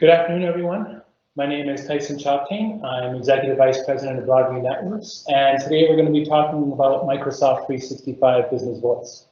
Good afternoon, everyone. My name is Tyson Choptain. I'm Executive Vice President of Broadview Networks, and today we're going to be talking about Microsoft 365 Business Voice.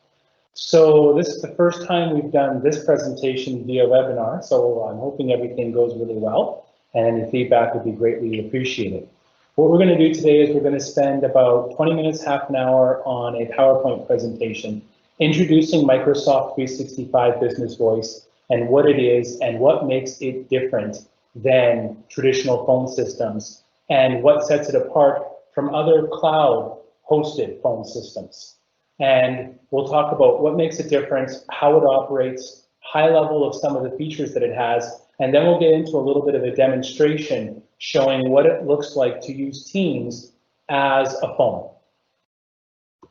So this is the first time we've done this presentation via webinar, so I'm hoping everything goes really well, and any feedback would be greatly appreciated. What we're going to do today is we're going to spend about 20 minutes, half an hour on a PowerPoint presentation introducing Microsoft 365 Business Voice and what it is and what makes it different than traditional phone systems and what sets it apart from other cloud-hosted phone systems. And we'll talk about what makes it different, how it operates, high level of some of the features that it has, and then we'll get into a little bit of a demonstration showing what it looks like to use Teams as a phone.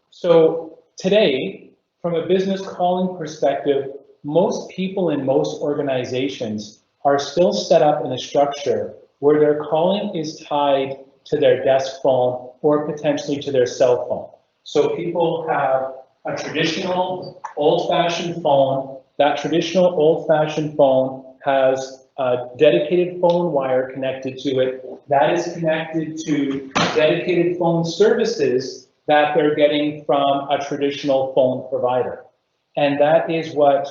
So today, from a business calling perspective, most people in most organizations are still set up in a structure where their calling is tied to their desk phone or potentially to their cell phone. So people have a traditional old-fashioned phone. That traditional old-fashioned phone has a dedicated phone wire connected to it. That is connected to dedicated phone services that they're getting from a traditional phone provider. And that is what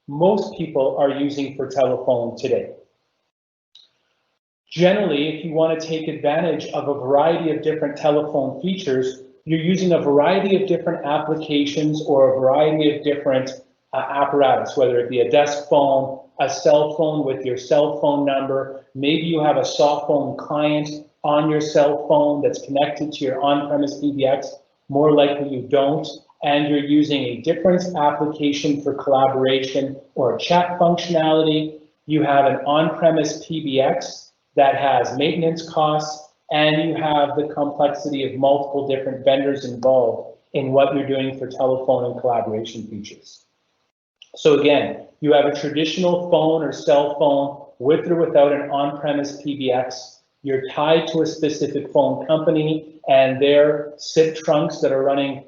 most people are using for telephone today. Generally, if you want to take advantage of a variety of different telephone features, you're using a variety of different applications or a variety of different apparatus, whether it be a desk phone, a cell phone with your cell phone number, maybe you have a soft phone client on your cell phone that's connected to your on-premise PBX, more likely you don't, and you're using a different application for collaboration or chat functionality. You have an on-premise PBX that has maintenance costs, and you have the complexity of multiple different vendors involved in what you're doing for telephone and collaboration features. So again, you have a traditional phone or cell phone with or without an on-premise PBX. You're tied to a specific phone company and their SIP trunks that are running,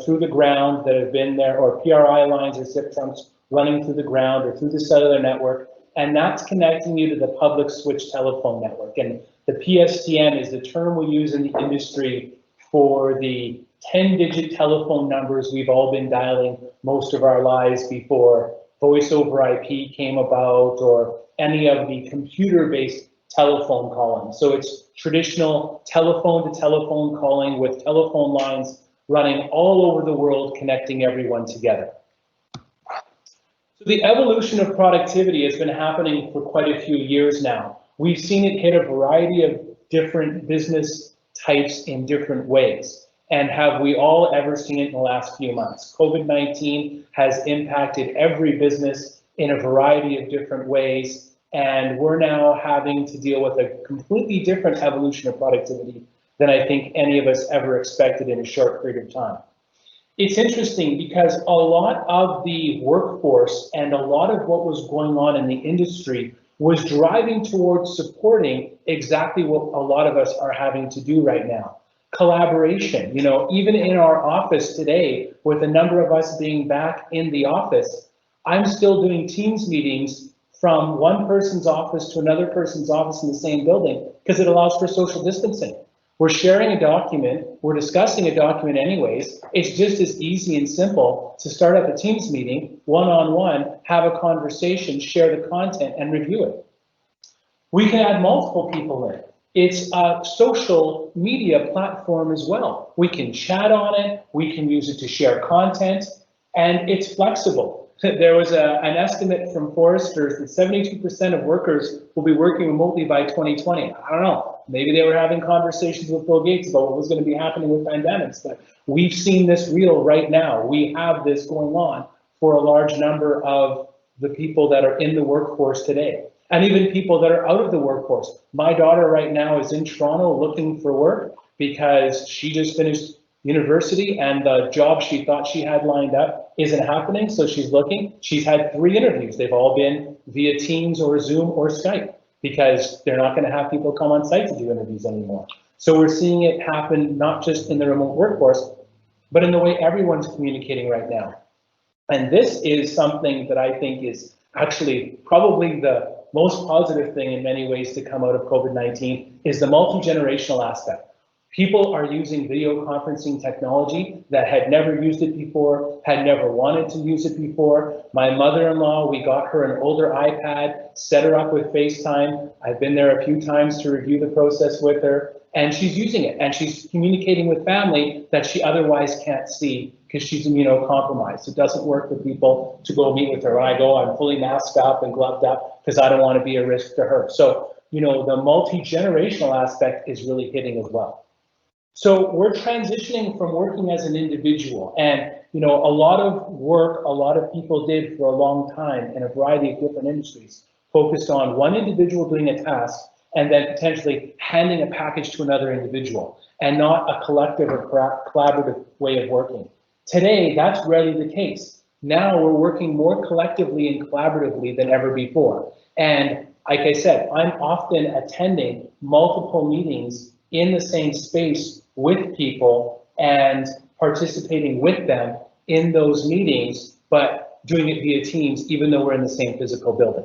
through the ground that have been there, or PRI lines or SIP trunks running through the ground or through the cellular network, and that's connecting you to the public switch telephone network. And the PSTN is the term we use in the industry for the 10-digit telephone numbers we've all been dialing most of our lives before voice over IP came about or any of the computer-based telephone calling. So it's traditional telephone to telephone calling with telephone lines running all over the world, connecting everyone together. So the evolution of productivity has been happening for quite a few years now. We've seen it hit a variety of different business types in different ways. And have we all ever seen it in the last few months? COVID-19 has impacted every business in a variety of different ways. And we're now having to deal with a completely different evolution of productivity than I think any of us ever expected in a short period of time. It's interesting because a lot of the workforce and a lot of what was going on in the industry was driving towards supporting exactly what a lot of us are having to do right now. Collaboration, even in our office today, with a number of us being back in the office, I'm still doing Teams meetings from one person's office to another person's office in the same building because it allows for social distancing. We're sharing a document, we're discussing a document anyways. It's just as easy and simple to start up a Teams meeting, one-on-one, have a conversation, share the content, and review it. We can add multiple people in. It's a social media platform as well. We can chat on it, we can use it to share content, and it's flexible. There was an estimate from Forrester that 72% of workers will be working remotely by 2020. I don't know, maybe they were having conversations with Bill Gates about what was going to be happening with pandemics, but we've seen this real right now. We have this going on for a large number of the people that are in the workforce today, and even people that are out of the workforce. My daughter right now is in Toronto looking for work because she just finished university and the job she thought she had lined up isn't happening, so she's looking. She's had 3 interviews. They've all been via Teams or Zoom or Skype because they're not going to have people come on site to do interviews anymore. So we're seeing it happen not just in the remote workforce, but in the way everyone's communicating right now. And this is something that I think is actually probably the most positive thing in many ways to come out of COVID-19 is the multi-generational aspect. People are using video conferencing technology that had never used it before, had never wanted to use it before. My mother-in-law, we got her an older iPad, set her up with FaceTime. I've been there a few times to review the process with her, and she's using it, and she's communicating with family that she otherwise can't see because she's immunocompromised. It doesn't work for people to go meet with her. When I go, I'm fully masked up and gloved up because I don't want to be a risk to her. So, the multi-generational aspect is really hitting as well. So we're transitioning from working as an individual, and a lot of work a lot of people did for a long time in a variety of different industries focused on one individual doing a task and then potentially handing a package to another individual, and not a collective or collaborative way of working. Today, that's rarely the case. Now we're working more collectively and collaboratively than ever before. And like I said, I'm often attending multiple meetings in the same space with people and participating with them in those meetings, but doing it via Teams, even though we're in the same physical building.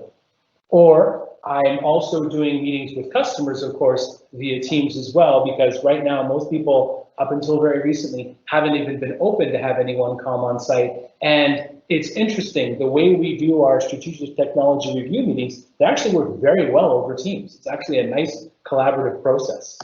Or I'm also doing meetings with customers, of course, via Teams as well, because right now, most people, up until very recently, haven't even been open to have anyone come on site. And it's interesting, the way we do our strategic technology review meetings, they actually work very well over Teams. It's actually a nice collaborative process.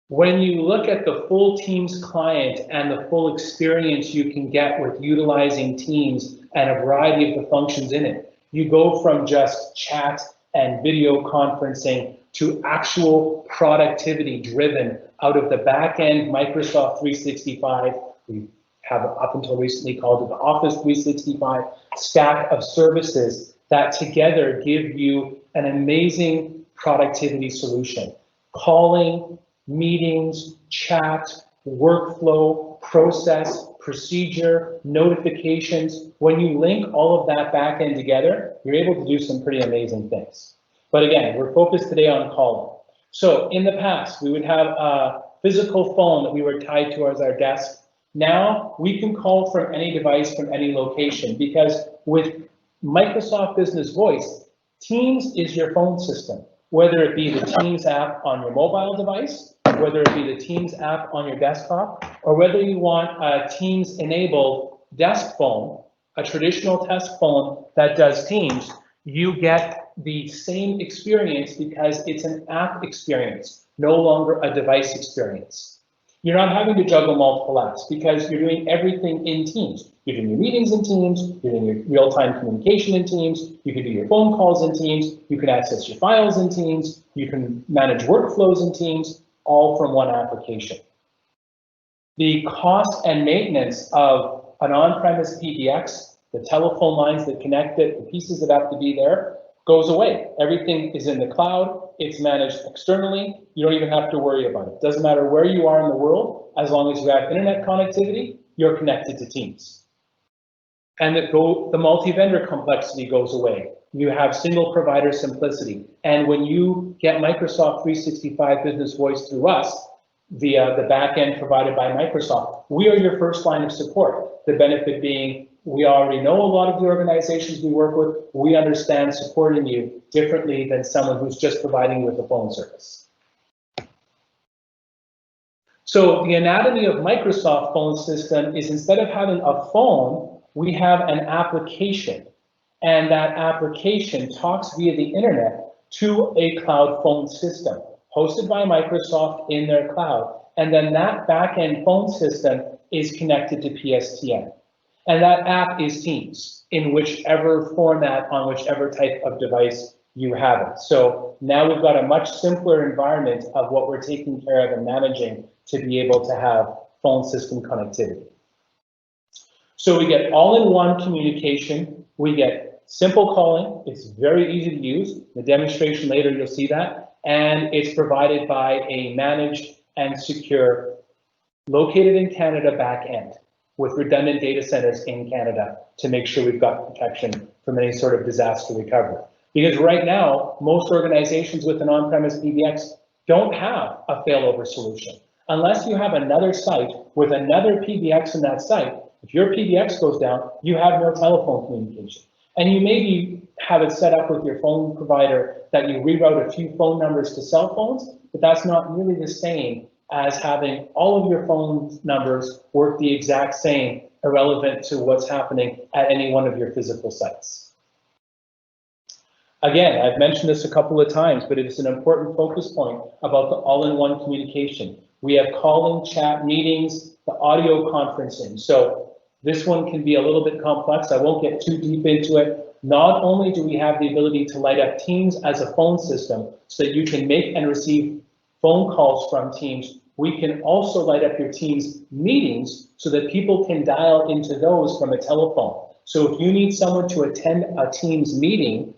When you look at the full Teams client and the full experience you can get with utilizing Teams and a variety of the functions in it, you go from just chat and video conferencing to actual productivity driven out of the back end Microsoft 365. We have up until recently called it the Office 365 stack of services that together give you an amazing productivity solution. Calling, meetings, chat, workflow, process, procedure, notifications. When you link all of that back end together, you're able to do some pretty amazing things. But again, we're focused today on calling. So in the past, we would have a physical phone that we were tied to as our desk. Now we can call from any device from any location, because with Microsoft Business Voice, Teams is your phone system, whether it be the Teams app on your mobile device, whether it be the Teams app on your desktop, or whether you want a Teams enabled desk phone, a traditional desk phone that does Teams, you get the same experience because it's an app experience, no longer a device experience. You're not having to juggle multiple apps because you're doing everything in Teams. You're doing your meetings in Teams, you're doing your real-time communication in Teams, you can do your phone calls in Teams, you can access your files in Teams, you can manage workflows in Teams, all from one application. The cost and maintenance of an on-premise PBX, the telephone lines that connect it, the pieces that have to be there, goes away. Everything is in the cloud, it's managed externally, you don't even have to worry about it. Doesn't matter where you are in the world, as long as you have internet connectivity, you're connected to Teams. And the multi-vendor complexity goes away. You have single provider simplicity. And when you get Microsoft 365 Business Voice through us, via the back end provided by Microsoft, we are your first line of support. The benefit being, we already know a lot of the organizations we work with. We understand supporting you differently than someone who's just providing you with a phone service. So the anatomy of Microsoft phone system is, instead of having a phone, we have an application. And that application talks via the internet to a cloud phone system hosted by Microsoft in their cloud. And then that back-end phone system is connected to PSTN. And that app is Teams in whichever format, on whichever type of device you have it. So now we've got a much simpler environment of what we're taking care of and managing to be able to have phone system connectivity. So we get all-in-one communication, we get simple calling, it's very easy to use. The demonstration later, you'll see that. And it's provided by a managed and secure, located in Canada back end, with redundant data centers in Canada to make sure we've got protection from any sort of disaster recovery. Because right now, most organizations with an on-premise PBX don't have a failover solution. Unless you have another site with another PBX in that site, if your PBX goes down, you have no telephone communication. And you maybe have it set up with your phone provider that you reroute a few phone numbers to cell phones, but that's not really the same as having all of your phone numbers work the exact same, irrelevant to what's happening at any one of your physical sites. Again, I've mentioned this a couple of times, but it's an important focus point about the all-in-one communication. We have calling, chat, meetings, the audio conferencing. So this one can be a little bit complex. I won't get too deep into it. Not only do we have the ability to light up Teams as a phone system so that you can make and receive phone calls from Teams, we can also light up your Teams meetings so that people can dial into those from a telephone. So if you need someone to attend a Teams meeting,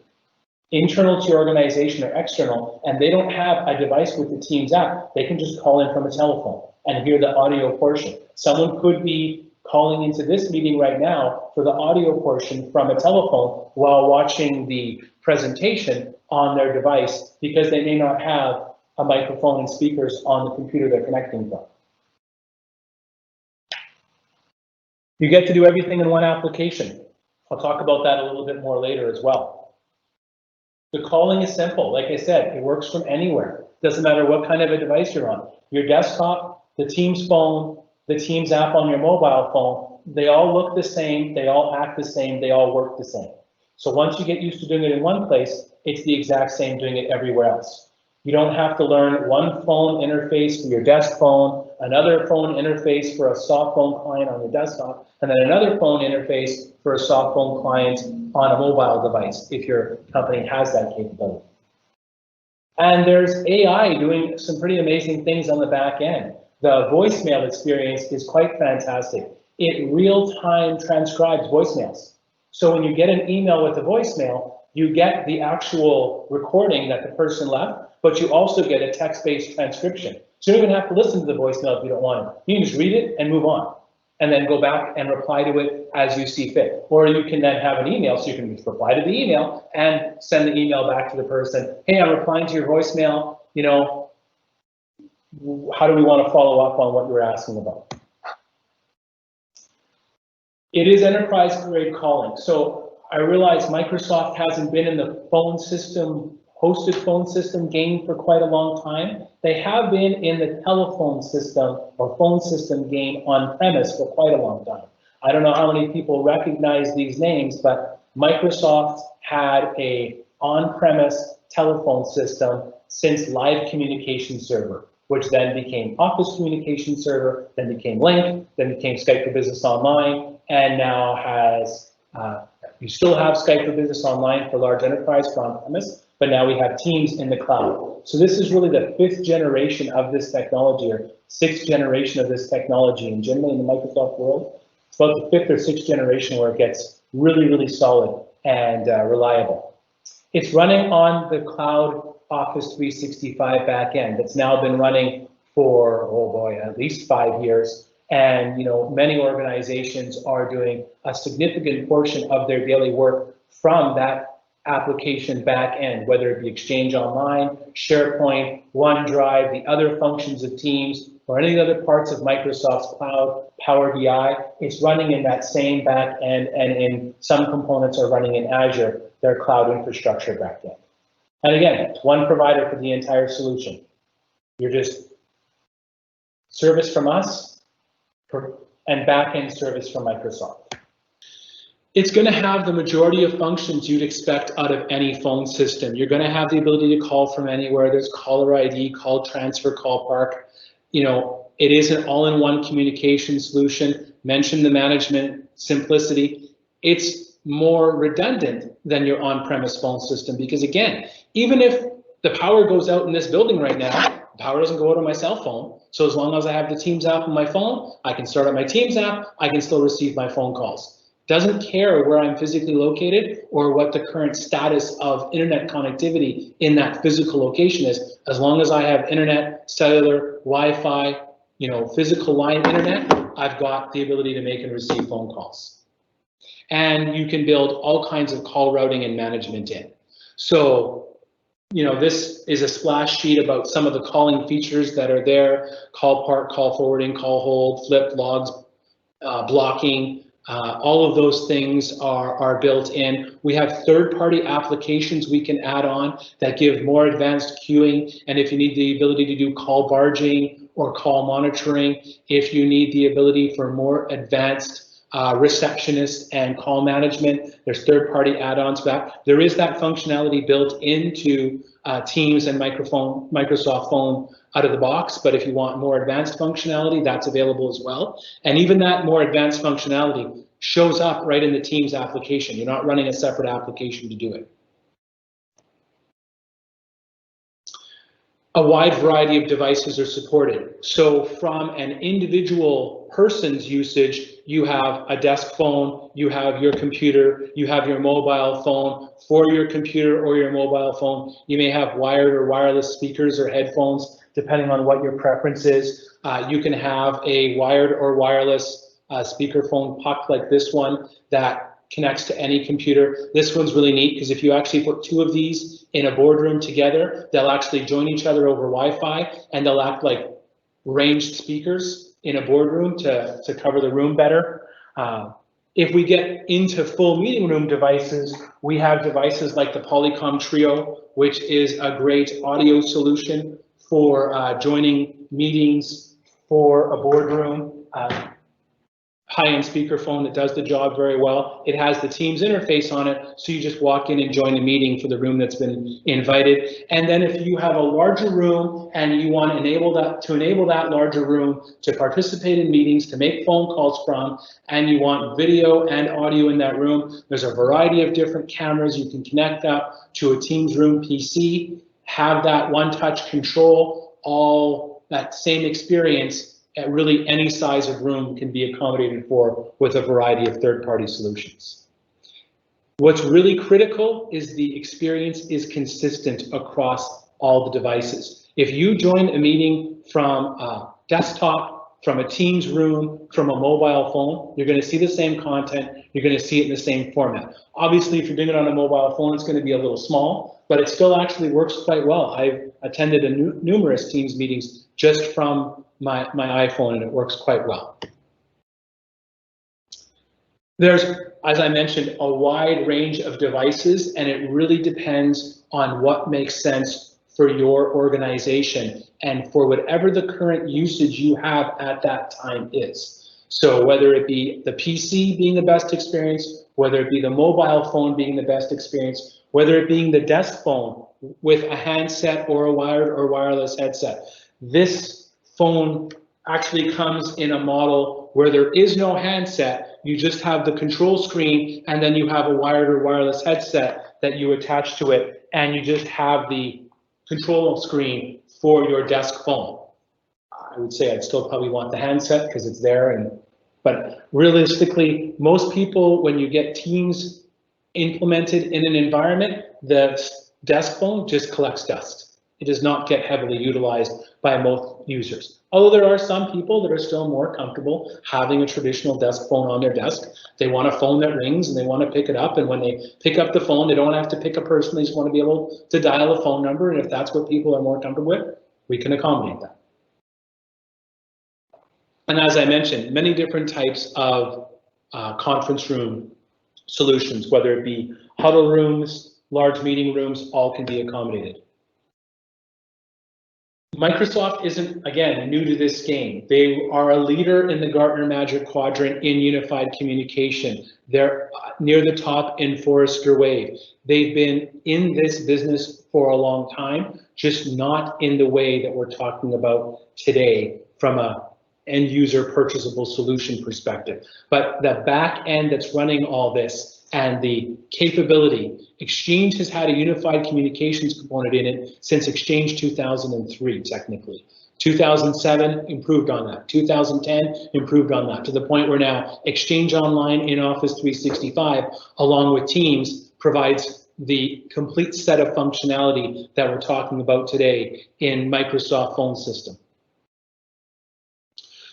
internal to your organization or external, and they don't have a device with the Teams app, they can just call in from a telephone and hear the audio portion. Someone could be calling into this meeting right now for the audio portion from a telephone while watching the presentation on their device because they may not have a microphone and speakers on the computer they're connecting from. You get to do everything in one application. I'll talk about that a little bit more later as well. The calling is simple. Like I said, it works from anywhere. Doesn't matter what kind of a device you're on. Your desktop, the Teams phone, the Teams app on your mobile phone, they all look the same, they all act the same, they all work the same. So once you get used to doing it in one place, it's the exact same doing it everywhere else. You don't have to learn one phone interface for your desk phone, another phone interface for a soft phone client on your desktop, and then another phone interface for a soft phone client on a mobile device, if your company has that capability. And there's AI doing some pretty amazing things on the back end. The voicemail experience is quite fantastic. It real-time transcribes voicemails. So when you get an email with a voicemail, you get the actual recording that the person left, but you also get a text-based transcription. So you don't even have to listen to the voicemail if you don't want it. You can just read it and move on, and then go back and reply to it as you see fit. Or you can then have an email, so you can just reply to the email and send the email back to the person. Hey, I'm replying to your voicemail, you know, how do we want to follow up on what you were asking about? It is enterprise grade calling. So I realize Microsoft hasn't been in the phone system, hosted phone system game for quite a long time. They have been in the telephone system or phone system game on premise for quite a long time. I don't know how many people recognize these names, but Microsoft had a on-premise telephone system since Live Communication Server, which then became Office Communication Server, then became Link, then became Skype for Business Online, and now has, you still have Skype for Business Online for large enterprise for on-premise, but now we have Teams in the cloud. So this is really the 5th generation of this technology, or 6th generation of this technology, and generally in the Microsoft world, it's about the 5th or 6th generation where it gets really, really solid and reliable. It's running on the cloud Office 365 backend that's now been running for, oh boy, at least 5 years. And you know, many organizations are doing a significant portion of their daily work from that application backend, whether it be Exchange Online, SharePoint, OneDrive, the other functions of Teams, or any other parts of Microsoft's cloud, Power BI. It's running in that same backend, and in some components are running in Azure, their cloud infrastructure backend. And again, it's one provider for the entire solution. You're just service from us and backend service from Microsoft. It's going to have the majority of functions you'd expect out of any phone system. You're going to have the ability to call from anywhere. There's caller ID, call transfer, call park. You know, it is an all-in-one communication solution. Mention the management simplicity. It's more redundant than your on-premise phone system because, again, even if the power goes out in this building right now, the power doesn't go out on my cell phone. So as long as I have the Teams app on my phone, I can start up my Teams app, I can still receive my phone calls. Doesn't care where I'm physically located or what the current status of internet connectivity in that physical location is. As long as I have internet, cellular, Wi-Fi, you know, physical line internet, I've got the ability to make and receive phone calls. And you can build all kinds of call routing and management in. So, you know, this is a splash sheet about some of the calling features that are there: call park, call forwarding, call hold, flip, logs, blocking, All of those things are built in. We have third-party applications we can add on that give more advanced queuing. And if you need the ability to do call barging or call monitoring, if you need the ability for more advanced receptionist and call management, there's third-party add-ons for that. There is that functionality built into Teams and Microsoft Phone out of the box, but if you want more advanced functionality, that's available as well. And even that more advanced functionality shows up right in the Teams application. You're not running a separate application to do it. A wide variety of devices are supported. So from an individual person's usage, you have a desk phone, you have your computer, you have your mobile phone. For your computer or your mobile phone, you may have wired or wireless speakers or headphones, depending on what your preference is. You can have a wired or wireless speakerphone puck like this one that connects to any computer. This one's really neat because if you actually put two of these in a boardroom together, they'll actually join each other over Wi-Fi and they'll act like ranged speakers in a boardroom to cover the room better. If we get into full meeting room devices, we have devices like the Polycom Trio, which is a great audio solution for joining meetings for a boardroom. High-end speakerphone that does the job very well. It has the Teams interface on it, so you just walk in and join a meeting for the room that's been invited. And then if you have a larger room and you want to enable that larger room to participate in meetings, to make phone calls from, and you want video and audio in that room, there's a variety of different cameras you can connect up to a Teams Room PC, have that one-touch control, all that same experience. At really any size of room can be accommodated for with a variety of third-party solutions. What's really critical is the experience is consistent across all the devices. If you join a meeting from a desktop, from a Teams room, from a mobile phone, you're going to see the same content, you're going to see it in the same format. Obviously, if you're doing it on a mobile phone, it's going to be a little small, but it still actually works quite well. I've attended numerous Teams meetings just from my iPhone, and it works quite well. There's, as I mentioned, a wide range of devices, and it really depends on what makes sense for your organization and for whatever the current usage you have at that time is. So whether it be the PC being the best experience, whether it be the mobile phone being the best experience, whether it being the desk phone with a handset or a wired or wireless headset. This phone actually comes in a model where there is no handset, you just have the control screen and then you have a wired or wireless headset that you attach to it and you just have the control screen for your desk phone. I would say I'd still probably want the handset because it's there, but realistically, most people, when you get Teams implemented in an environment, the desk phone just collects dust. It does not get heavily utilized by most users. Although there are some people that are still more comfortable having a traditional desk phone on their desk. They want a phone that rings and they want to pick it up. And when they pick up the phone, they don't have to pick a person. They just want to be able to dial a phone number. And if that's what people are more comfortable with, we can accommodate that. And as I mentioned, many different types of conference room solutions, whether it be huddle rooms, large meeting rooms, all can be accommodated. Microsoft isn't, again, new to this game. They are a leader in the Gartner Magic Quadrant in unified communication. They're near the top in Forrester Wave. They've been in this business for a long time, just not in the way that we're talking about today from a end user purchasable solution perspective. But the back end that's running all this and the capability, Exchange has had a unified communications component in it since Exchange 2003, technically. 2007 improved on that. 2010 improved on that to the point where now Exchange Online in Office 365, along with Teams, provides the complete set of functionality that we're talking about today in Microsoft phone system.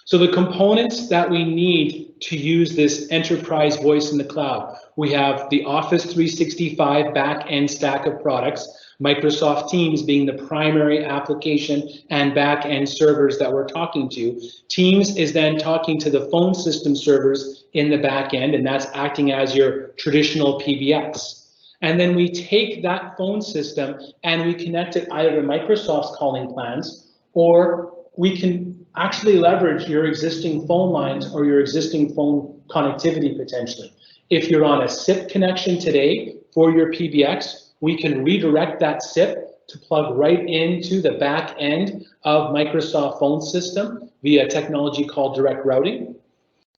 So the components that we need to use this enterprise voice in the cloud, we have the Office 365 back-end stack of products. Microsoft Teams being the primary application and back-end servers that we're talking to. Teams is then talking to the phone system servers in the back end, and that's acting as your traditional PBX. And then we take that phone system and we connect it either to Microsoft's calling plans, or we can actually leverage your existing phone lines or your existing phone connectivity potentially. If you're on a SIP connection today for your PBX, we can redirect that SIP to plug right into the back end of Microsoft phone system via technology called direct routing.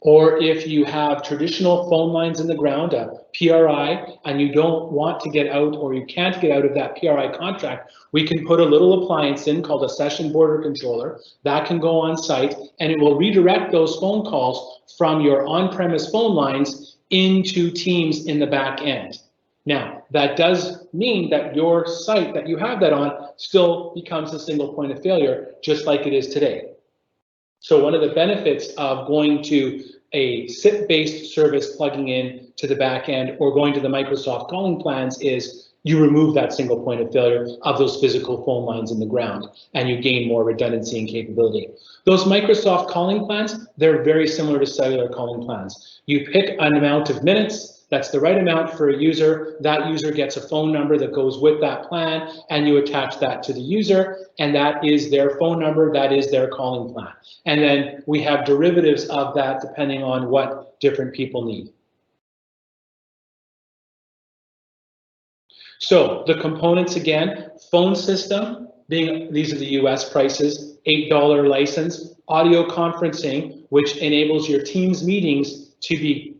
Or if you have traditional phone lines in the ground, a PRI, and you don't want to get out, or you can't get out of that PRI contract, we can put a little appliance in called a session border controller that can go on site, and it will redirect those phone calls from your on-premise phone lines into Teams in the back end. Now, that does mean that your site that you have that on still becomes a single point of failure, just like it is today. So one of the benefits of going to a SIP-based service plugging in to the back end or going to the Microsoft calling plans is you remove that single point of failure of those physical phone lines in the ground, and you gain more redundancy and capability. Those Microsoft calling plans, they're very similar to cellular calling plans. You pick an amount of minutes, that's the right amount for a user. That user gets a phone number that goes with that plan, and you attach that to the user, and that is their phone number, that is their calling plan. And then we have derivatives of that depending on what different people need. So the components again, phone system, being these are the US prices, $8 license, audio conferencing, which enables your Teams meetings to be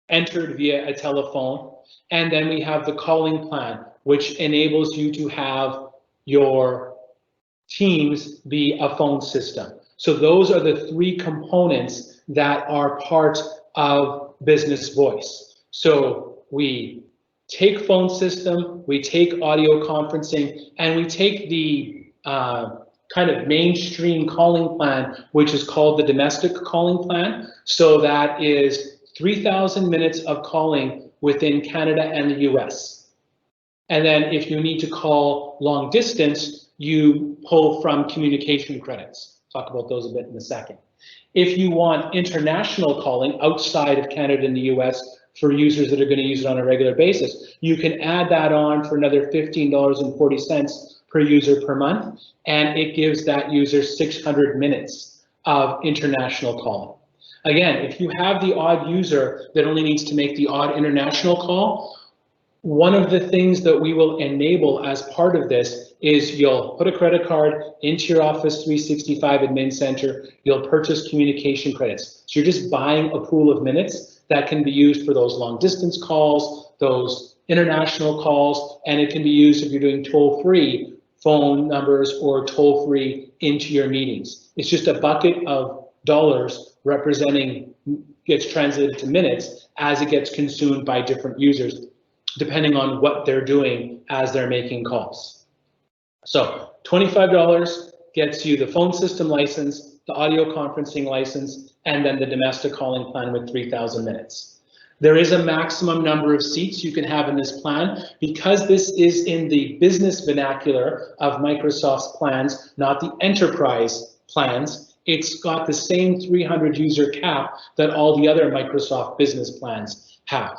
entered via a telephone. And then we have the calling plan, which enables you to have your Teams be a phone system. So those are the three components that are part of business voice. So we take phone system, we take audio conferencing, and we take the kind of mainstream calling plan, which is called the domestic calling plan. So that is 3,000 minutes of calling within Canada and the US. And then if you need to call long distance, you pull from communication credits. Talk about those a bit in a second. If you want international calling outside of Canada and the US for users that are going to use it on a regular basis, you can add that on for another $15.40 per user per month, and it gives that user 600 minutes of international calling. Again, if you have the odd user that only needs to make the odd international call, one of the things that we will enable as part of this is you'll put a credit card into your Office 365 Admin Center, you'll purchase communication credits. So you're just buying a pool of minutes that can be used for those long distance calls, those international calls, and it can be used if you're doing toll-free phone numbers or toll-free into your meetings. It's just a bucket of dollars representing gets translated to minutes as it gets consumed by different users, depending on what they're doing as they're making calls. So $25 gets you the phone system license, the audio conferencing license, and then the domestic calling plan with 3,000 minutes. There is a maximum number of seats you can have in this plan. Because this is in the business vernacular of Microsoft's plans, not the enterprise plans, it's got the same 300 user cap that all the other Microsoft business plans have.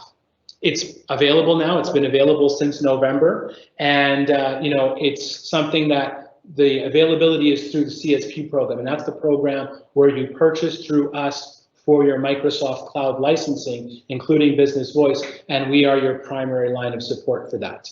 It's available now. It's been available since November, and you know, it's something that the availability is through the CSP program, and that's the program where you purchase through us for your Microsoft Cloud licensing, including Business Voice, and we are your primary line of support for that.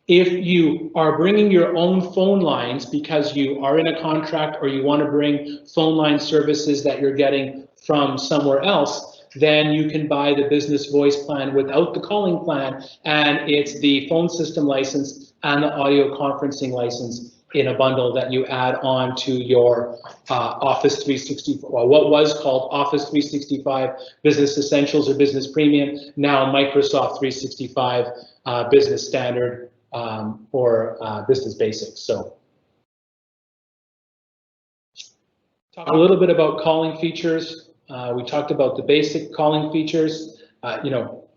If you are bringing your own phone lines because you are in a contract or you want to bring phone line services that you're getting from somewhere else, then you can buy the Business Voice plan without the calling plan, and it's the phone system license and the audio conferencing license in a bundle that you add on to your Office 365, well, what was called Office 365 Business Essentials or Business Premium, now Microsoft 365 Business Standard or Business Basics. So talk a little bit about calling features. We talked about the basic calling features. You know,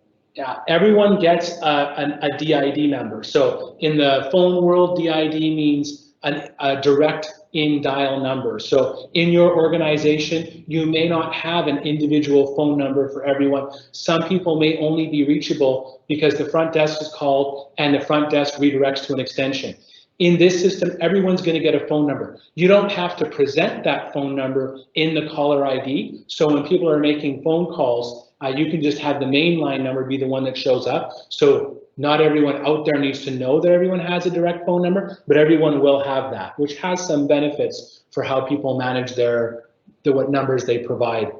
everyone gets a DID number. So in the phone world, DID means a direct in-dial number. So in your organization, you may not have an individual phone number for everyone. Some people may only be reachable because the front desk is called and the front desk redirects to an extension. In this system, everyone's going to get a phone number. You don't have to present that phone number in the caller ID. So when people are making phone calls, you can just have the mainline number be the one that shows up. So not everyone out there needs to know that everyone has a direct phone number, but everyone will have that, which has some benefits for how people manage what numbers they provide.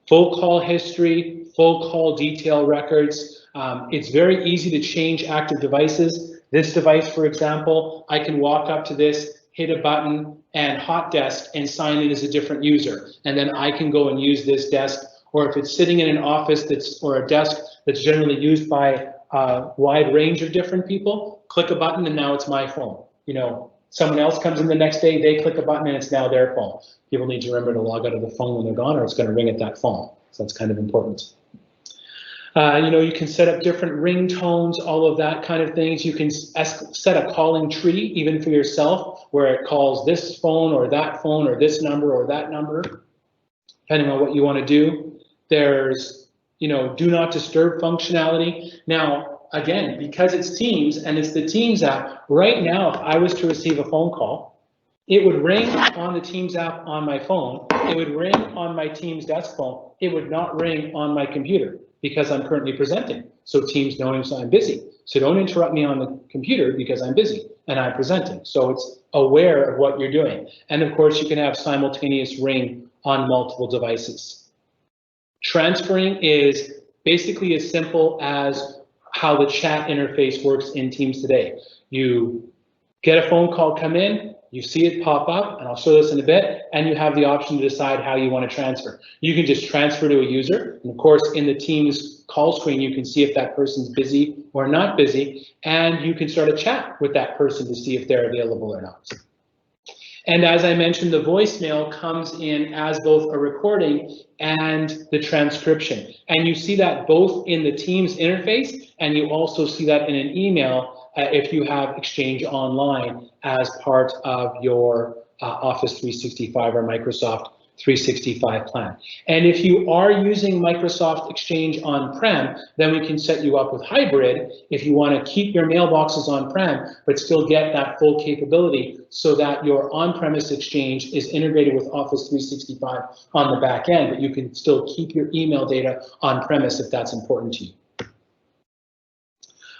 Full call history, full call detail records. It's very easy to change active devices. This device, for example, I can walk up to this, hit a button and hot desk and sign in as a different user. And then I can go and use this desk. Or if it's sitting in an office or a desk that's generally used by a wide range of different people, click a button and now it's my phone. You know, someone else comes in the next day, they click a button and it's now their phone. People need to remember to log out of the phone when they're gone or it's going to ring at that phone. So that's kind of important. You know, you can set up different ringtones, all of that kind of things. You can set a calling tree even for yourself where it calls this phone or this number or that number, depending on what you want to do. There's, you know, do not disturb functionality. Now, again, because it's Teams and it's the Teams app, right now, if I was to receive a phone call, it would ring on the Teams app on my phone. It would ring on my Teams desk phone. It would not ring on my computer because I'm currently presenting. So Teams knows I'm busy. So don't interrupt me on the computer because I'm busy and I'm presenting. So it's aware of what you're doing. And of course, you can have simultaneous ring on multiple devices. Transferring is basically as simple as how the chat interface works in Teams today. You get a phone call come in, you see it pop up, and I'll show this in a bit, and you have the option to decide how you want to transfer. You can just transfer to a user, and of course in the Teams call screen you can see if that person's busy or not busy, and you can start a chat with that person to see if they're available or not. And as I mentioned, the voicemail comes in as both a recording and the transcription. And you see that both in the Teams interface, and you also see that in an email if you have Exchange Online as part of your Office 365 or Microsoft 365 plan. And if you are using Microsoft Exchange on-prem, then we can set you up with hybrid if you want to keep your mailboxes on-prem, but still get that full capability so that your on-premise Exchange is integrated with Office 365 on the back end, but you can still keep your email data on-premise if that's important to you.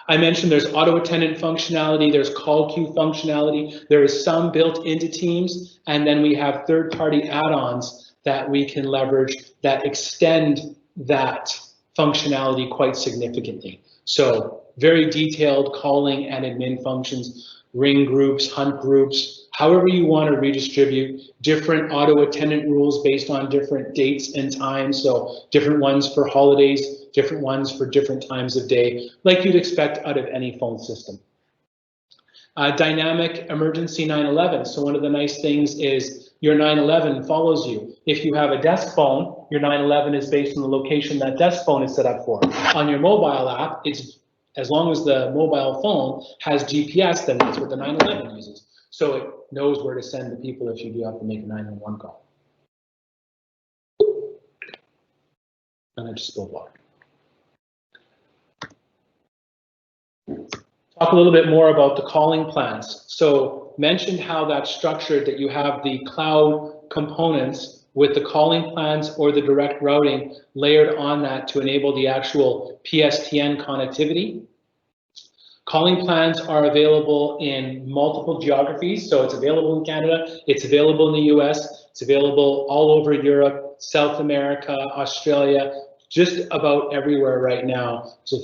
I mentioned there's auto attendant functionality, there's call queue functionality, there is some built into Teams, and then we have third-party add-ons that we can leverage that extend that functionality quite significantly. So very detailed calling and admin functions, ring groups, hunt groups, however you want to redistribute, different auto attendant rules based on different dates and times. So different ones for holidays, different ones for different times of day, like you'd expect out of any phone system. Dynamic emergency 911. So one of the nice things is your 911 follows you. If you have a desk phone, your 911 is based on the location that desk phone is set up for. On your mobile app, it's as long as the mobile phone has GPS, then that's what the 911 uses. So it knows where to send the people if you do have to make a 911 call. And I just spilled water. Talk a little bit more about the calling plans. So mentioned how that's structured, that you have the cloud components with the calling plans or the direct routing layered on that to enable the actual PSTN connectivity. Calling plans are available in multiple geographies. So it's available in Canada, it's available in the US, it's available all over Europe, South America, Australia, just about everywhere right now. So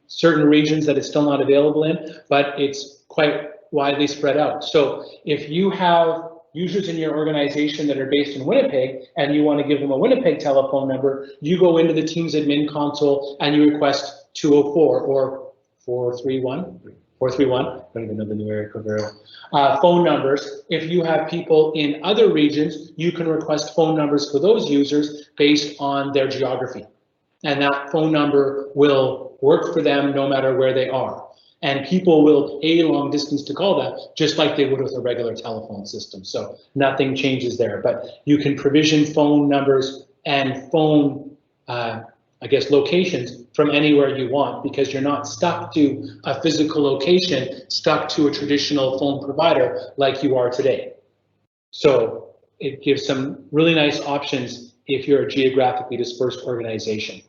certain regions that it's still not available in, but it's quite widely spread out. So if you have users in your organization that are based in Winnipeg and you want to give them a Winnipeg telephone number, you go into the Teams admin console and you request 204 or 431, I don't even know the new area code very well. Phone numbers. If you have people in other regions, you can request phone numbers for those users based on their geography. And that phone number will will work for them no matter where they are. And people will pay long distance to call that just like they would with a regular telephone system. So nothing changes there, but you can provision phone numbers and phone, I guess, locations from anywhere you want, because you're not stuck to a physical location, stuck to a traditional phone provider like you are today. So it gives some really nice options if you're a geographically dispersed organization.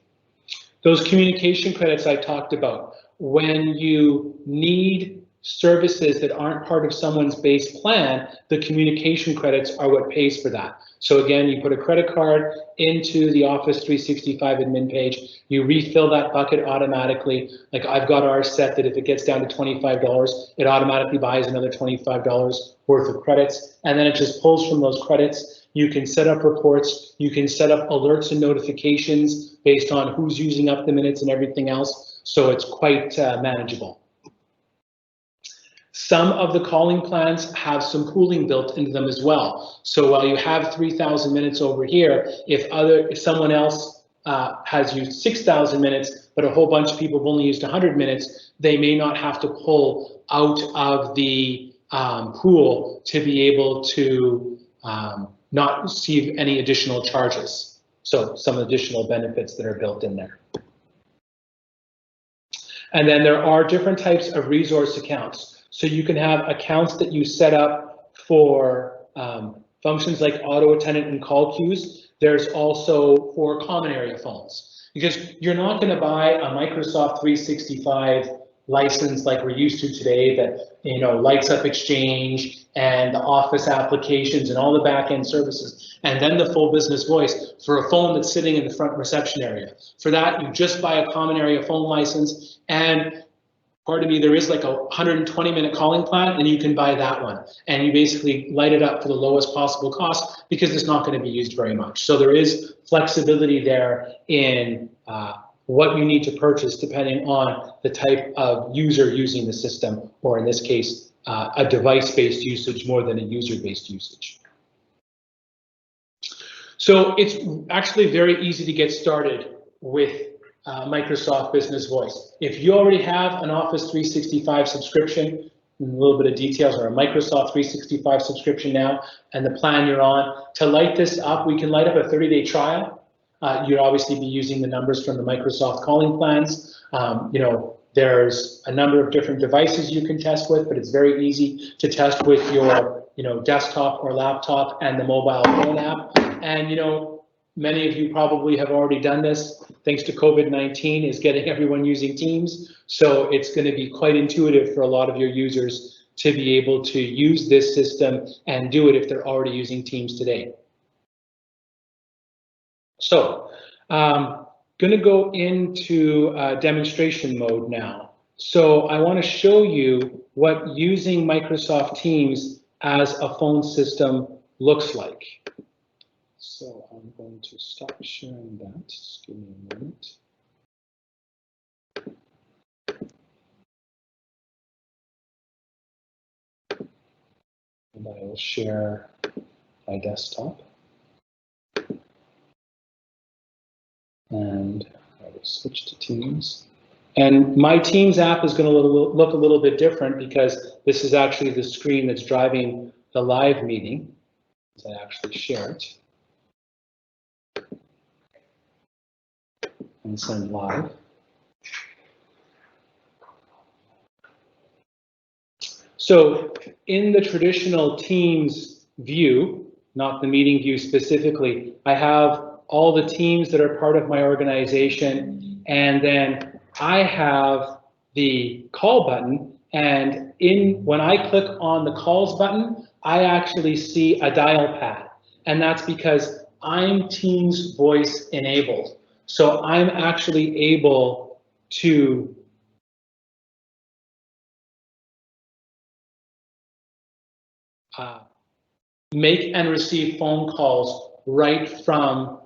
Those communication credits I talked about, when you need services that aren't part of someone's base plan, the communication credits are what pays for that. So again, you put a credit card into the Office 365 admin page, you refill that bucket automatically. Like I've got ours set that if it gets down to $25, it automatically buys another $25 worth of credits, and then it just pulls from those credits. You can set up reports, you can set up alerts and notifications based on who's using up the minutes and everything else, so it's quite manageable. Some of the calling plans have some pooling built into them as well. So while you have 3,000 minutes over here, if someone else has used 6,000 minutes, but a whole bunch of people have only used 100 minutes, they may not have to pull out of the pool to be able to not receive any additional charges. So some additional benefits that are built in there. And then there are different types of resource accounts. So you can have accounts that you set up for functions like auto attendant and call queues. There's also for common area phones, because you're not going to buy a Microsoft 365 license like we're used to today that, you know, lights up Exchange and the Office applications and all the back-end services, and then the full business voice for a phone that's sitting in the front reception area. For that, you just buy a common area phone license, and pardon me, there is like a 120-minute calling plan, and you can buy that one, and you basically light it up for the lowest possible cost because it's not going to be used very much. So there is flexibility there in what you need to purchase depending on the type of user using the system, or in this case, a device-based usage more than a user-based usage. So it's actually very easy to get started with Microsoft Business Voice. If you already have an Office 365 subscription, a little bit of details, or a Microsoft 365 subscription now, and the plan you're on, to light this up, we can light up a 30-day trial. You'd obviously be using the numbers from the Microsoft calling plans. You know, there's a number of different devices you can test with, but it's very easy to test with your, you know, desktop or laptop and the mobile phone app. And, you know, many of you probably have already done this. Thanks to COVID-19 is getting everyone using Teams. So it's going to be quite intuitive for a lot of your users to be able to use this system and do it if they're already using Teams today. So going to go into demonstration mode now. So I want to show you what using Microsoft Teams as a phone system looks like. So I'm going to stop sharing that. Just give me a moment. And I will share my desktop. And I will switch to Teams. And my Teams app is going to look a little bit different because this is actually the screen that's driving the live meeting, as I actually share it. And send live. So in the traditional Teams view, not the meeting view specifically, I have all the teams that are part of my organization, and then I have the call button, and when I click on the calls button, I actually see a dial pad, and that's because I'm Teams voice enabled. So I'm actually able to make and receive phone calls right from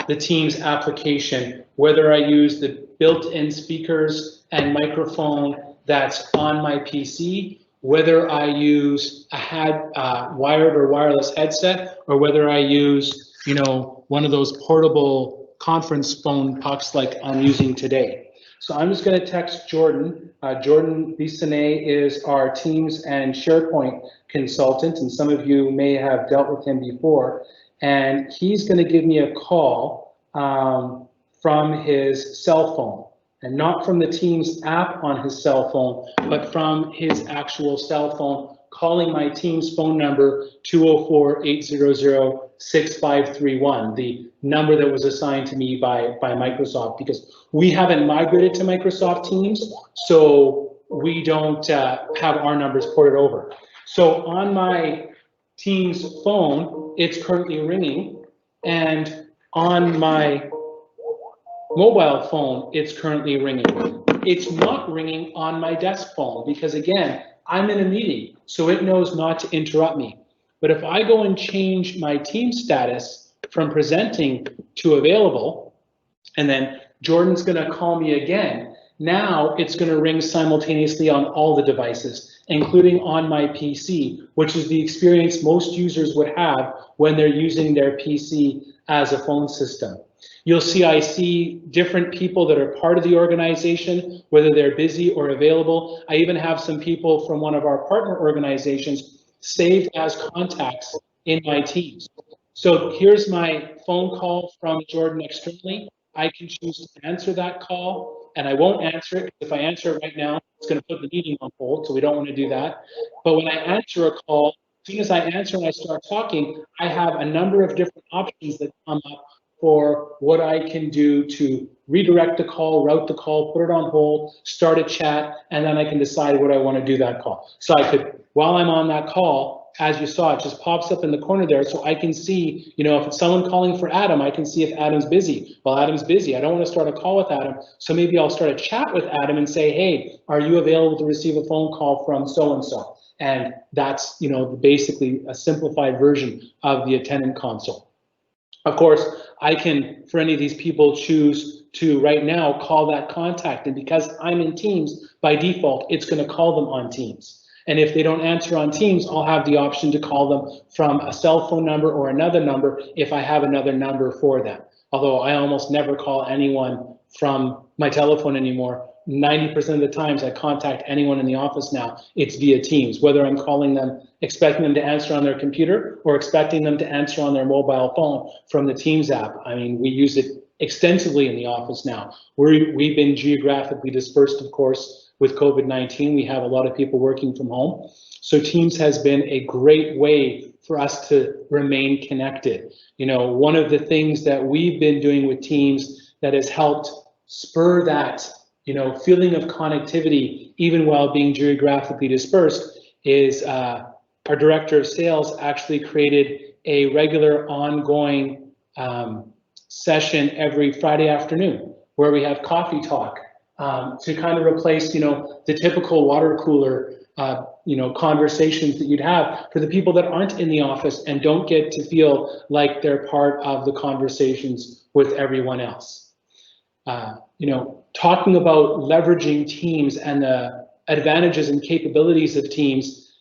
the Teams application, whether I use the built-in speakers and microphone that's on my PC, whether I use a wired or wireless headset, or whether I use, you know, one of those portable conference phone pucks like I'm using today. So I'm just going to text Jordan. Jordan Bissonnet is our Teams and SharePoint consultant, and some of you may have dealt with him before. And he's going to give me a call from his cell phone, and not from the Teams app on his cell phone, but from his actual cell phone, calling my Teams phone number 204-800-6531, the number that was assigned to me by Microsoft, because we haven't migrated to Microsoft Teams, so we don't have our numbers ported over. So on my Teams phone, it's currently ringing, and on my mobile phone, it's currently ringing. It's not ringing on my desk phone because, again, I'm in a meeting, so it knows not to interrupt me. But if I go and change my team status from presenting to available, and then Jordan's going to call me again, now it's going to ring simultaneously on all the devices, including on my PC, which is the experience most users would have when they're using their PC as a phone system. You'll see I see different people that are part of the organization, whether they're busy or available. I even have some people from one of our partner organizations saved as contacts in my Teams. So here's my phone call from Jordan externally. I can choose to answer that call, and I won't answer it. If I answer it right now, it's going to put the meeting on hold, so we don't want to do that. But when I answer a call, as soon as I answer and I start talking, I have a number of different options that come up for what I can do to redirect the call, route the call, put it on hold, start a chat, and then I can decide what I want to do that call. So I could, while I'm on that call, as you saw, it just pops up in the corner there, so I can see, you know, if it's someone calling for Adam, I can see if Adam's busy. Well, Adam's busy. I don't want to start a call with Adam, so maybe I'll start a chat with Adam and say, hey, are you available to receive a phone call from so-and-so? And that's, you know, basically a simplified version of the attendant console. Of course, I can, for any of these people, choose to right now call that contact, and because I'm in Teams, by default, it's going to call them on Teams. And if they don't answer on Teams, I'll have the option to call them from a cell phone number or another number if I have another number for them. Although I almost never call anyone from my telephone anymore. 90% of the times I contact anyone in the office now, it's via Teams, whether I'm calling them, expecting them to answer on their computer or expecting them to answer on their mobile phone from the Teams app. I mean, we use it extensively in the office now. We've been geographically dispersed, of course, with COVID-19. We have a lot of people working from home. So Teams has been a great way for us to remain connected. You know, one of the things that we've been doing with Teams that has helped spur that, you know, feeling of connectivity, even while being geographically dispersed, is our director of sales actually created a regular ongoing session every Friday afternoon where we have coffee talk to kind of replace, you know, the typical water cooler, you know, conversations that you'd have for the people that aren't in the office and don't get to feel like they're part of the conversations with everyone else. You know, talking about leveraging Teams and the advantages and capabilities of Teams,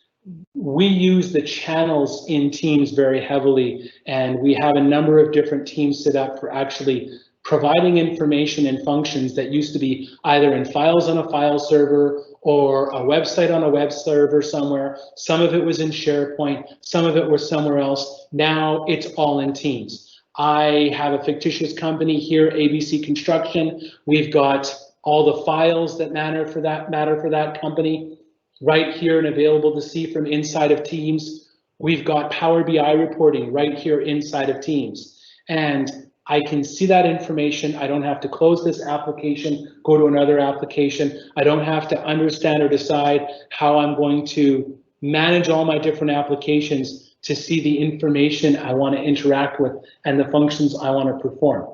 we use the channels in Teams very heavily, and we have a number of different teams set up for actually providing information and functions that used to be either in files on a file server or a website on a web server somewhere. Some of it was in SharePoint, some of it was somewhere else. Now it's all in Teams. I have a fictitious company here, ABC Construction. We've got all the files that matter for that company right here and available to see from inside of Teams. We've got Power BI reporting right here inside of Teams. And I can see that information. I don't have to close this application, go to another application. I don't have to understand or decide how I'm going to manage all my different applications to see the information I want to interact with and the functions I want to perform.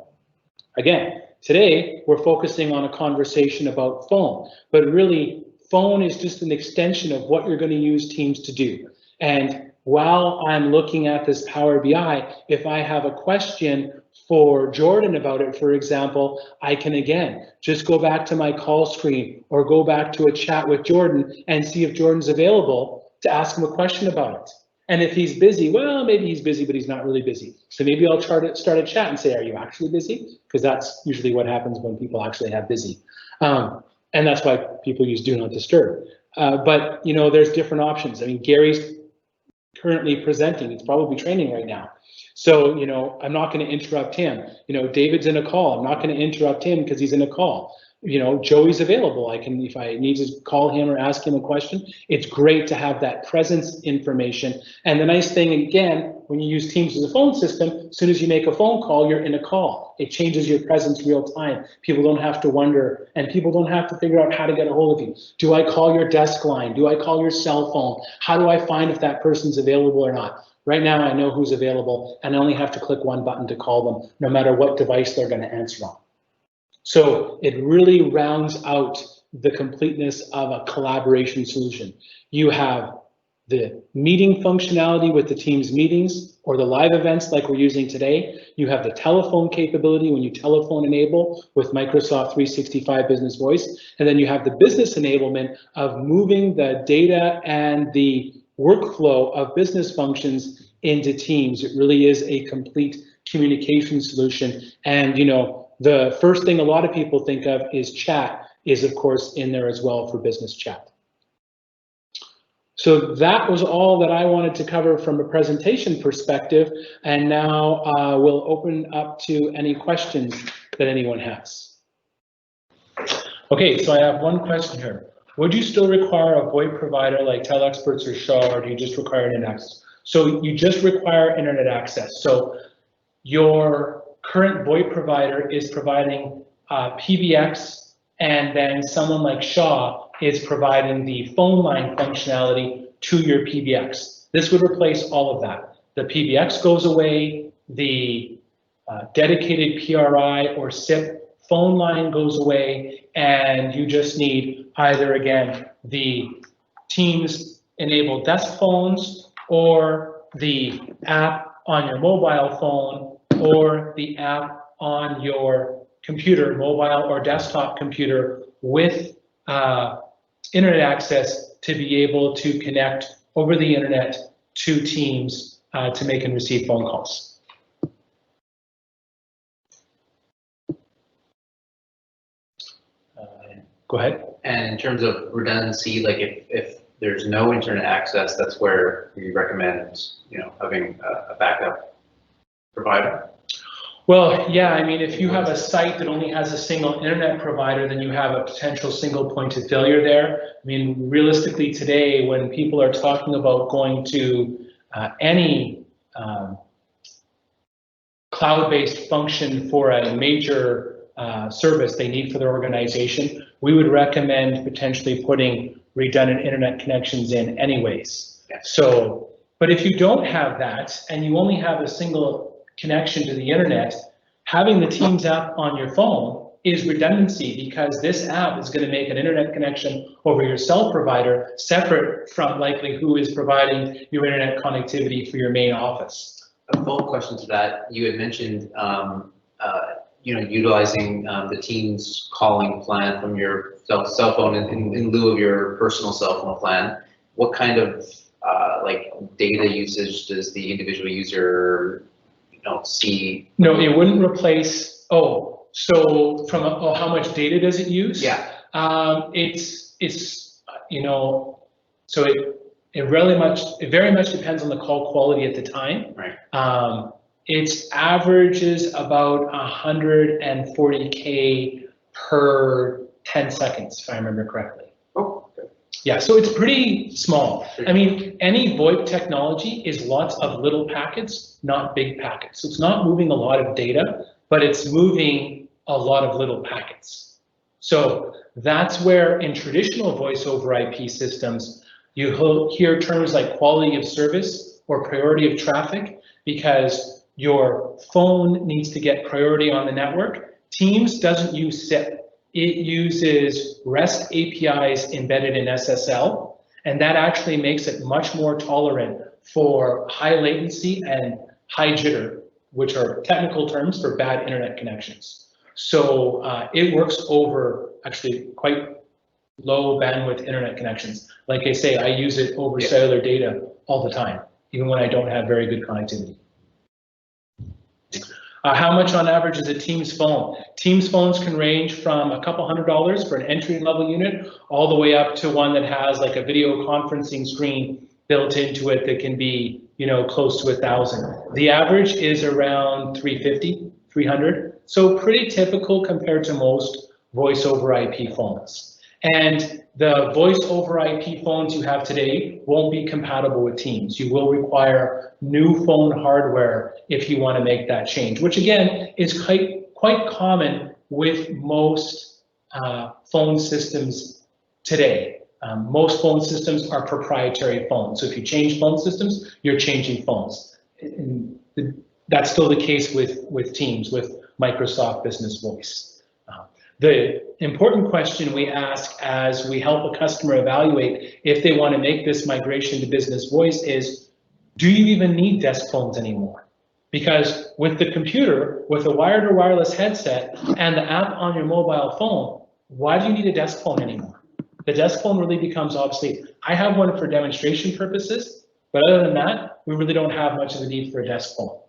Again, today we're focusing on a conversation about phone, but really phone is just an extension of what you're going to use Teams to do. And while I'm looking at this Power BI, if I have a question for Jordan about it, for example, I can again just go back to my call screen or go back to a chat with Jordan and see if Jordan's available to ask him a question about it. And if he's busy, well, maybe he's busy, but he's not really busy. So maybe I'll start a chat and say, are you actually busy? Because that's usually what happens when people actually have busy. And that's why people use do not disturb. But you know, there's different options. I mean, Gary's currently presenting, he's probably training right now. So, you know, I'm not going to interrupt him. You know, David's in a call. I'm not going to interrupt him because he's in a call. You know, Joey's available. I can, if I need to call him or ask him a question, it's great to have that presence information. And the nice thing, again, when you use Teams as a phone system, as soon as you make a phone call, you're in a call. It changes your presence real time. People don't have to wonder, and people don't have to figure out how to get a hold of you. Do I call your desk line? Do I call your cell phone? How do I find if that person's available or not? Right now, I know who's available, and I only have to click one button to call them, no matter what device they're going to answer on. So it really rounds out the completeness of a collaboration solution. You have the meeting functionality with the Teams meetings or the live events like we're using today. You have the telephone capability when you telephone enable with Microsoft 365 Business Voice. And then you have the business enablement of moving the data and the workflow of business functions into Teams. It really is a complete communication solution. And, you know, the first thing a lot of people think of is chat is, of course, in there as well for business chat. So that was all that I wanted to cover from a presentation perspective. And now we'll open up to any questions that anyone has. Okay, so I have one question here. Would you still require a VoIP provider like TeleXperts or Shaw, or do you just require internet access? So you just require internet access. So your current VoIP provider is providing PBX, and then someone like Shaw is providing the phone line functionality to your PBX. This would replace all of that. The PBX goes away, the dedicated PRI or SIP phone line goes away, and you just need either, again, the Teams enabled desk phones or the app on your mobile phone or the app on your computer, mobile or desktop computer with internet access to be able to connect over the internet to Teams to make and receive phone calls. Go ahead. And in terms of redundancy, like if there's no internet access, that's where we recommend, you know, having a backup provider. Well, yeah, I mean, if you have a site that only has a single internet provider, then you have a potential single point of failure there. I mean, realistically today, when people are talking about going to any cloud-based function for a major service they need for their organization, we would recommend potentially putting redundant internet connections in anyways. Yeah. So, but if you don't have that and you only have a single connection to the internet, having the Teams app on your phone is redundancy, because this app is going to make an internet connection over your cell provider separate from likely who is providing your internet connectivity for your main office. A follow-up question to that, you had mentioned you know, utilizing the Teams calling plan from your cell phone in lieu of your personal cell phone plan. What kind of like data usage does the individual user, you know, see? No, it wouldn't replace. Oh, so from how much data does it use? Yeah. It's you know, so it very much depends on the call quality at the time. Right. Its averages about 140K per 10 seconds, if I remember correctly. Oh, okay. Yeah, so it's pretty small. I mean, any VoIP technology is lots of little packets, not big packets. So it's not moving a lot of data, but it's moving a lot of little packets. So that's where in traditional voice over IP systems, you hear terms like quality of service or priority of traffic, because your phone needs to get priority on the network. Teams doesn't use SIP. It uses REST APIs embedded in SSL, and that actually makes it much more tolerant for high latency and high jitter, which are technical terms for bad internet connections. So it works over actually quite low bandwidth internet connections. Like I say, I use it over cellular data all the time. even when I don't have very good connectivity. How much on average is a Teams phone? Teams phones can range from a couple $100 for an entry-level unit all the way up to one that has like a video conferencing screen built into it that can be, you know, close to 1,000. The average is around 350, 300. So pretty typical compared to most voice over IP phones. And the voice over IP phones you have today won't be compatible with Teams. You will require new phone hardware if you want to make that change, which again is quite common with most phone systems today. Most phone systems are proprietary phones. So if you change phone systems, you're changing phones. And that's still the case with Teams, with Microsoft Business Voice. The important question we ask as we help a customer evaluate if they want to make this migration to Business Voice is, do you even need desk phones anymore? Because with the computer, with a wired or wireless headset and the app on your mobile phone, why do you need a desk phone anymore? The desk phone really becomes obsolete. I have one for demonstration purposes, but other than that, we really don't have much of a need for a desk phone.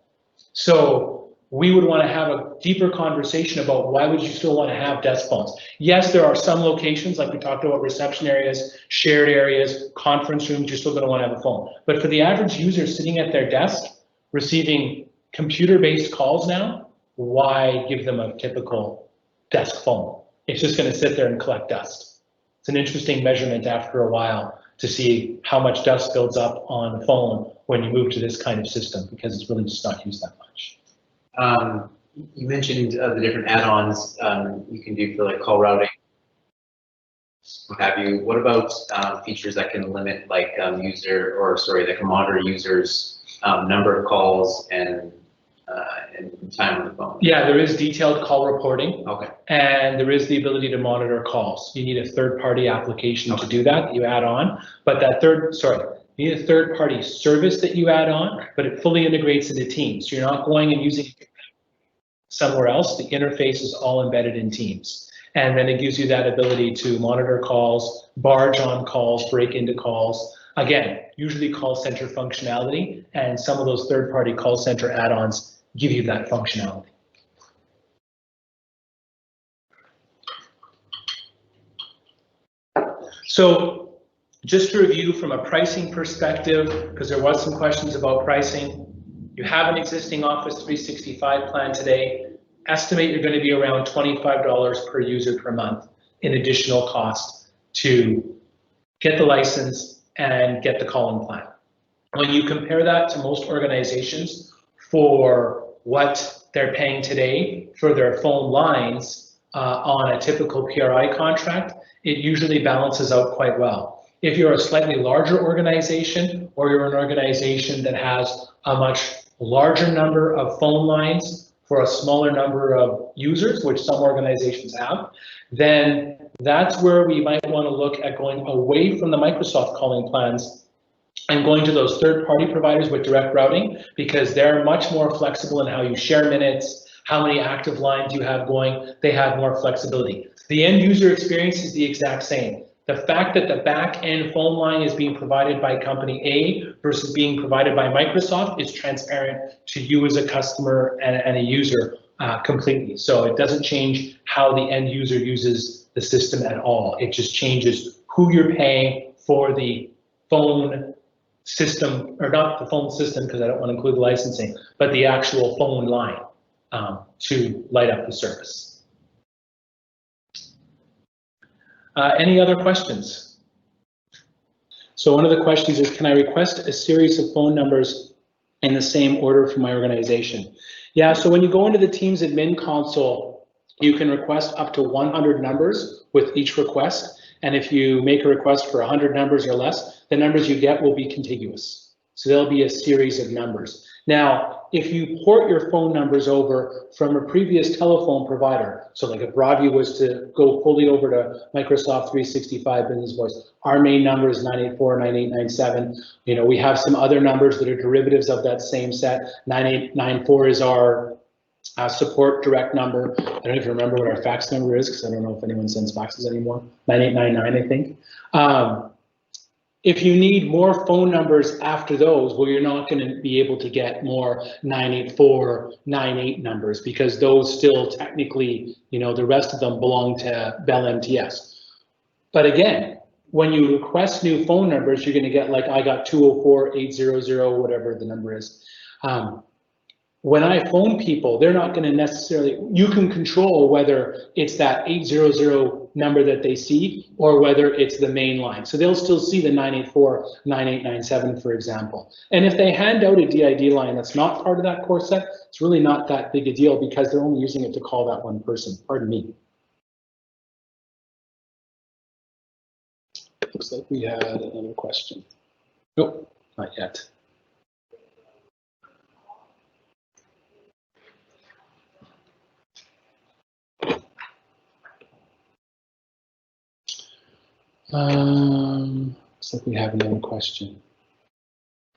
So we would want to have a deeper conversation about why would you still want to have desk phones. Yes, there are some locations, like we talked about, reception areas, shared areas, conference rooms, you're still going to want to have a phone. But for the average user sitting at their desk, receiving computer-based calls now, why give them a typical desk phone? It's just going to sit there and collect dust. It's an interesting measurement after a while to see how much dust builds up on a phone when you move to this kind of system, because it's really just not used that much. You mentioned the different add-ons you can do for like call routing, what have you. What about features that can limit like that can monitor users' number of calls and time on the phone? Yeah, there is detailed call reporting. Okay. And there is the ability to monitor calls. You need a third-party application to do that you add on, but you need a third-party service that you add on, but it fully integrates into Teams. So you're not going and using it somewhere else. The interface is all embedded in Teams. And then it gives you that ability to monitor calls, barge on calls, break into calls. Again, usually call center functionality, and some of those third-party call center add-ons give you that functionality. So just to review from a pricing perspective, because there was some questions about pricing, you have an existing Office 365 plan today. Estimate you're going to be around $25 per user per month in additional cost to get the license and get the calling plan. When you compare that to most organizations for what they're paying today for their phone lines on a typical PRI contract, it usually balances out quite well. If you're a slightly larger organization, or you're an organization that has a much larger number of phone lines for a smaller number of users, which some organizations have, then that's where we might want to look at going away from the Microsoft calling plans and going to those third-party providers with direct routing, because they're much more flexible in how you share minutes, how many active lines you have going. They have more flexibility. The end user experience is the exact same. The fact that the back end phone line is being provided by company A versus being provided by Microsoft is transparent to you as a customer and a user completely. So it doesn't change how the end user uses the system at all. It just changes who you're paying for the phone system, or not the phone system because I don't want to include the licensing, but the actual phone line to light up the service. Any other questions? So one of the questions is, can I request a series of phone numbers in the same order from my organization? Yeah, so when you go into the Teams admin console, you can request up to 100 numbers with each request. And if you make a request for 100 numbers or less, the numbers you get will be contiguous. So there'll be a series of numbers. Now, if you port your phone numbers over from a previous telephone provider, so like if Broadview was to go fully over to Microsoft 365 Business Voice, our main number is 984, 9897. You know, we have some other numbers that are derivatives of that same set. 9894 is our support direct number. I don't even remember what our fax number is because I don't know if anyone sends faxes anymore. 9899, I think. If you need more phone numbers after those, well, you're not going to be able to get more 984, 98 numbers because those still technically, the rest of them belong to Bell MTS. But again, when you request new phone numbers, you're going to get like, I got 204-800, whatever the number is. When I phone people, they're not going to necessarily, you can control whether it's that 800 number that they see or whether it's the main line. So they'll still see the 984, 9897, for example. And if they hand out a DID line that's not part of that core set, it's really not that big a deal because they're only using it to call that one person. Pardon me. Looks like we had another question. Nope, not yet. Looks like we have another question.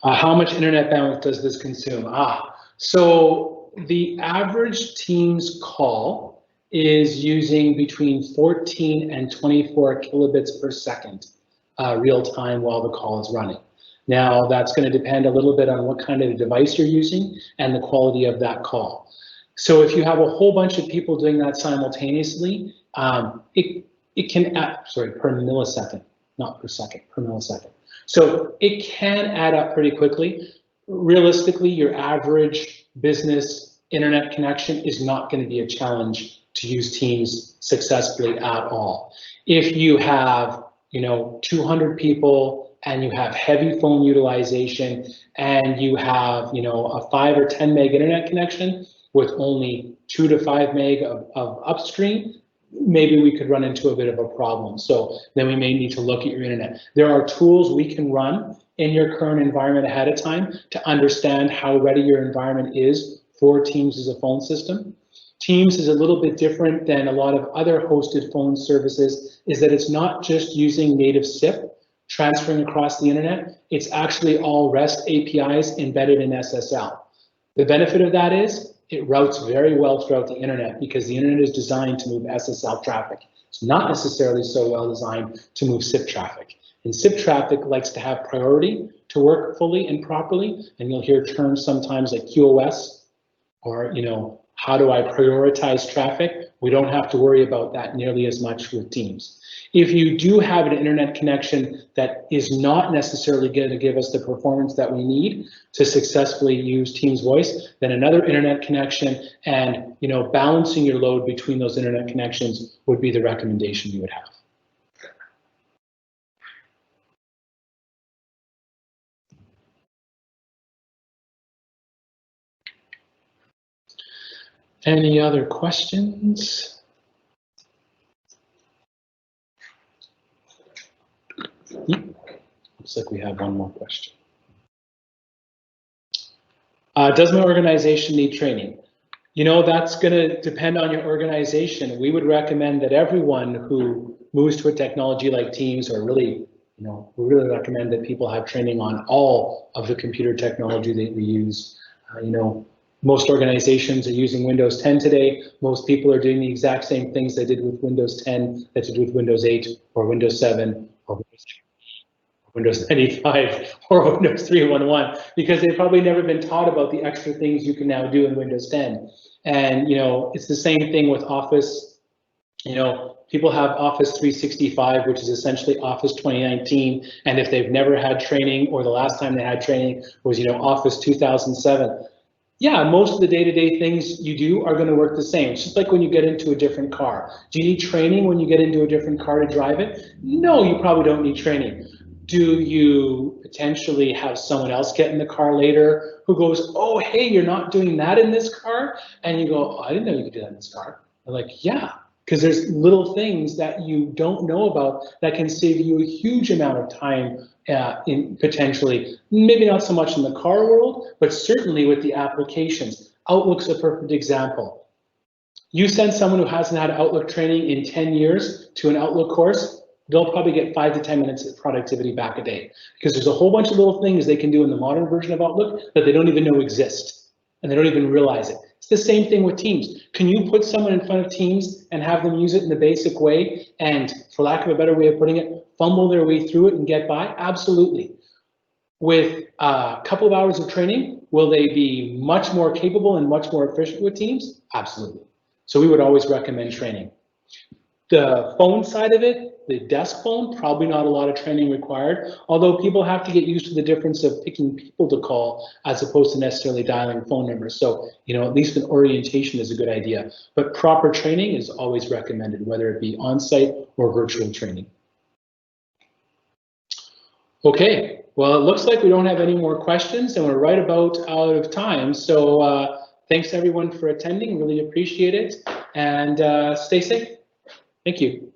How much internet bandwidth does this consume? So the average Teams call is using between 14 and 24 kilobits per second real time while the call is running. Now that's going to depend a little bit on what kind of device you're using and the quality of that call. So if you have a whole bunch of people doing that simultaneously, it can add, per millisecond, not per second, per millisecond. So it can add up pretty quickly. Realistically, your average business internet connection is not going to be a challenge to use Teams successfully at all. If you have, 200 people and you have heavy phone utilization and you have, a 5 or 10 meg internet connection with only 2 to 5 meg of upstream, maybe we could run into a bit of a problem. So then we may need to look at your internet. There are tools we can run in your current environment ahead of time to understand how ready your environment is for Teams as a phone system. Teams is a little bit different than a lot of other hosted phone services, is that it's not just using native SIP transferring across the internet, it's actually all REST APIs embedded in SSL. The benefit of that is it routes very well throughout the internet because the internet is designed to move SSL traffic. It's not necessarily so well designed to move SIP traffic. And SIP traffic likes to have priority to work fully and properly. And you'll hear terms sometimes like QoS or, how do I prioritize traffic? We don't have to worry about that nearly as much with Teams. If you do have an internet connection that is not necessarily going to give us the performance that we need to successfully use Teams Voice, then another internet connection and balancing your load between those internet connections would be the recommendation you would have. Any other questions? Looks like we have one more question. Does my organization need training? That's going to depend on your organization. We would recommend that everyone who moves to a technology like Teams, or really, we really recommend that people have training on all of the computer technology that we use. Most organizations are using Windows 10 today. Most people are doing the exact same things they did with Windows 10 that they did with Windows 8 or Windows 7 or Windows 95 or Windows 3.1 because they've probably never been taught about the extra things you can now do in Windows 10. And it's the same thing with Office. People have Office 365, which is essentially Office 2019. And if they've never had training or the last time they had training was Office 2007. Yeah, most of the day-to-day things you do are going to work the same. It's just like when you get into a different car. Do you need training when you get into a different car to drive it? No, you probably don't need training. Do you potentially have someone else get in the car later who goes, oh, hey, you're not doing that in this car? And you go, oh, I didn't know you could do that in this car. They're like, yeah, because there's little things that you don't know about that can save you a huge amount of time in potentially, maybe not so much in the car world, but certainly with the applications. Outlook's a perfect example. You send someone who hasn't had Outlook training in 10 years to an Outlook course, they'll probably get 5 to 10 minutes of productivity back a day because there's a whole bunch of little things they can do in the modern version of Outlook that they don't even know exist and they don't even realize it. It's the same thing with Teams. Can you put someone in front of Teams and have them use it in the basic way and, for lack of a better way of putting it, fumble their way through it and get by? Absolutely. With a couple of hours of training, will they be much more capable and much more efficient with Teams? Absolutely. So we would always recommend training. The phone side of it, the desk phone, probably not a lot of training required, although people have to get used to the difference of picking people to call as opposed to necessarily dialing phone numbers. So, you know, at least an orientation is a good idea, but proper training is always recommended, whether it be on-site or virtual training. Okay, well, it looks like we don't have any more questions and we're right about out of time. So thanks everyone for attending, really appreciate it, and stay safe. Thank you.